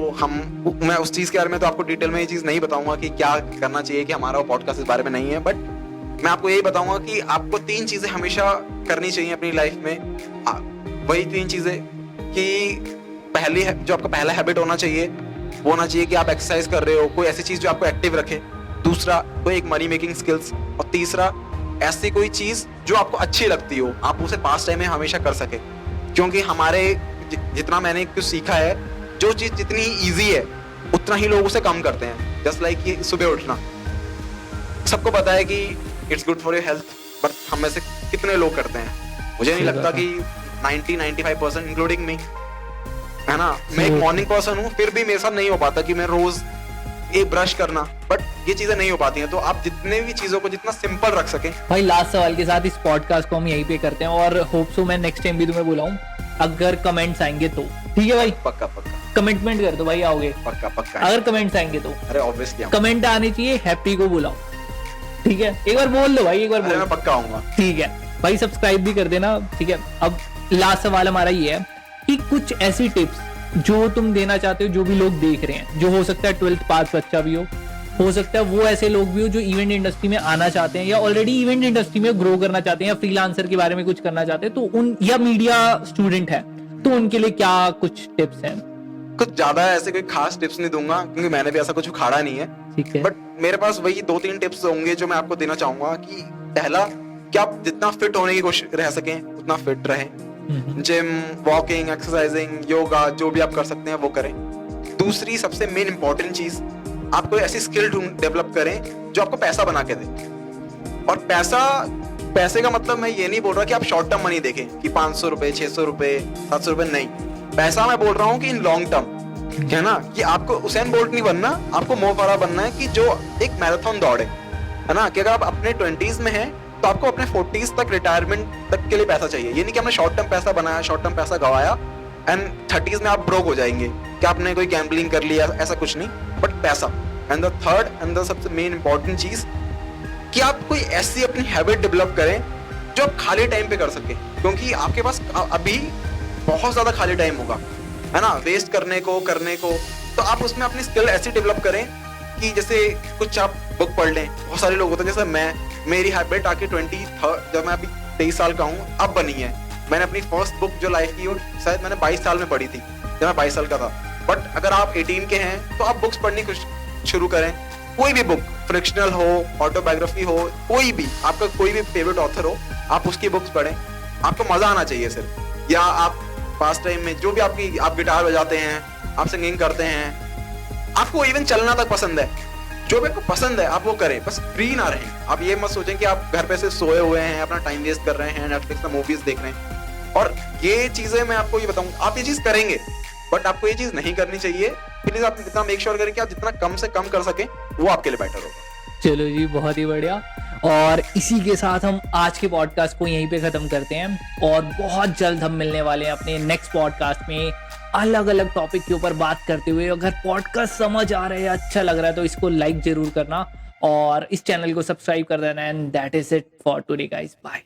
मैं उस चीज के बारे में तो आपको डिटेल में ये चीज नहीं बताऊंगा कि क्या करना चाहिए, कि हमारा पॉडकास्ट इस बारे में नहीं है, बट मैं आपको यही बताऊंगा कि आपको 3 चीजें हमेशा करनी चाहिए अपनी लाइफ में। वही 3 चीजें कि पहली जो आपका पहला हैबिट होना चाहिए वो होना चाहिए कि आप एक्सरसाइज कर रहे हो, कोई ऐसी चीज जो आपको एक्टिव रखे। दूसरा कोई एक मनी मेकिंग स्किल्स, और तीसरा ऐसी कोई चीज जो आपको अच्छी लगती हो, आप उसे पास टाइम में हमेशा कर सके। क्योंकि हमारे जितना मैंने कुछ सीखा है, जो चीज जितनी इजी है उतना ही लोग उसे कम करते हैं। जस्ट लाइक ये सुबह उठना, सबको पता है कि it's good for your health, but हम में से कितने लोग करते हैं? मुझे नहीं लगता कि 90-95% इंक्लूडिंग मी, है ना। मैं एक मॉर्निंग पर्सन हूँ, फिर भी मेरे साथ नहीं हो पाता कि मैं रोज एक ब्रश करना, बट ये चीजें नहीं हो पाती हैं। तो आप जितने भी चीजों को जितना सिंपल रख सकें। भाई लास्ट सवाल के साथ इस पॉडकास्ट को हम यहीं पे करते हैं, और होप सो मैं नेक्स्ट टाइम भी तुम्हें बुलाऊं अगर कमेंट्स आएंगे तो। ठीक है भाई? पक्का कमिटमेंट कर दो भाई, आओगे? पक्का अगर कमेंट्स आएंगे तो। अरे ऑब्वियसली कमेंट आने चाहिए, हैप्पी को बुलाओ, ठीक है? एक बार बोल दो भाई, एक बार बोल। मैं पक्का आऊंगा। ठीक है भाई, सब्सक्राइब भी कर देना, ठीक है? अब लास्ट सवाल हमारा ये है कि कुछ ऐसी टिप्स जो तुम देना चाहते हो, जो भी लोग देख रहे हैं, जो हो सकता है 12th पास बच्चा भी हो सकता है वो ऐसे लोग भी हो जो इवेंट इंडस्ट्री में आना चाहते हैं, या ऑलरेडी इवेंट इंडस्ट्री में ग्रो करना चाहते हैं, या फ्रीलांसर के बारे में कुछ करना चाहते हैं, तो उन, या मीडिया स्टूडेंट है, तो उनके लिए क्या कुछ टिप्स हैं? कुछ ज्यादा ऐसे कोई खास टिप्स नहीं दूंगा, क्योंकि मैंने भी ऐसा कुछ उखाड़ा नहीं है, ठीक है? बट मेरे पास वही 2-3 टिप्स होंगे जो मैं आपको देना चाहूंगा। कि पहला, कि आप जितना फिट होने की कोशिश रह सकें उतना फिट रहें। जिम, वॉकिंग, एक्सरसाइजिंग, योगा, जो भी आप कर सकते हैं वो करें। दूसरी सबसे मेन इंपॉर्टेंट चीज, आप कोई ऐसी स्किल डेवलप करें जो आपको पैसा बना के दे। और पैसे का मतलब मैं ये नहीं बोल रहा कि आप शॉर्ट टर्म मनी देखें कि 500 रुपए, 600 रुपए, 700 रुपए, नहीं। पैसा मैं बोल रहा हूँ कि इन लॉन्ग टर्म, है ना, कि आपको उसेन बोल्ट नहीं बनना, आपको मो फराह बनना है, कि जो एक मैराथन दौड़े, है ना। कि अगर आप अपने 20s में हैं तो आपको अपने 40s तक, रिटायरमेंट तक के लिए पैसा चाहिए। ये नहीं कि हमने शॉर्ट टर्म पैसा बनाया, शॉर्ट टर्म पैसा गवाया एंड 30s में आप ब्रोक हो जाएंगे कि आपने कोई गैम्बलिंग कर लिया, ऐसा कुछ नहीं, बट पैसा। And the third and the सबसे मेन इंपॉर्टेंट चीज, कि आप कोई ऐसी अपनी हैबिट डेवलप करें जो आप खाली टाइम पे कर सके। क्योंकि आपके पास अभी बहुत ज्यादा खाली टाइम होगा, है ना, वेस्ट करने को। तो आप उसमें अपनी स्किल ऐसी डेवलप करें कि जैसे कुछ आप बुक पढ़ लें। बहुत सारे लोग होते हैं, जैसे मेरी हैबिट आके 23 जब मैं अभी 23 साल का हूँ अब बनी है। मैंने अपनी फर्स्ट बुक जो लाइफ की, वो शायद मैंने 22 साल में पढ़ी थी, जब मैं 22 साल का था। बट अगर आप 18 के हैं तो आप बुक्स पढ़नी शुरू करें, कोई भी बुक, फ्रिक्शनल हो, ऑटोबायोग्राफी हो, कोई भी आपका कोई भी फेवरेट ऑथर हो, आप उसकी बुक्स पढ़ें। आपको मजा आना चाहिए सिर्फ, या आप पास टाइम में जो भी आप गिटार बजाते हैं, आप सिंगिंग करते हैं, आपको इवन चलना तक पसंद है, जो भी आपको पसंद है आप वो करें, बस फ्री ना रहें। आप ये मत सोचें कि आप घर पे से सोए हुए हैं, अपना टाइम वेस्ट कर रहे हैं, नेटफ्लिक्स में मूवीज देख रहे हैं। और ये चीजें मैं आपको ये बताऊं, आप ये चीज करेंगे, बट आपको ये चीज नहीं करनी चाहिए। प्लीज आप इतना मेक श्योर करें कि आप जितना कम से कम कर सकें, वो आपके लिए बेटर होगा। चलो जी, बहुत ही बढ़िया। और इसी के साथ हम आज के पॉडकास्ट को यहीं पे ख़त्म करते हैं और बहुत जल्द हम मिलने वाले हैं अपने नेक्स्ट पॉडकास्ट में अलग अलग टॉपिक के ऊपर बात करते हुए। अगर पॉडकास्ट समझ आ रहा है, अच्छा लग रहा है, तो इसको लाइक जरूर करना और इस चैनल को सब्सक्राइब कर देना। And that is it for today guys, bye.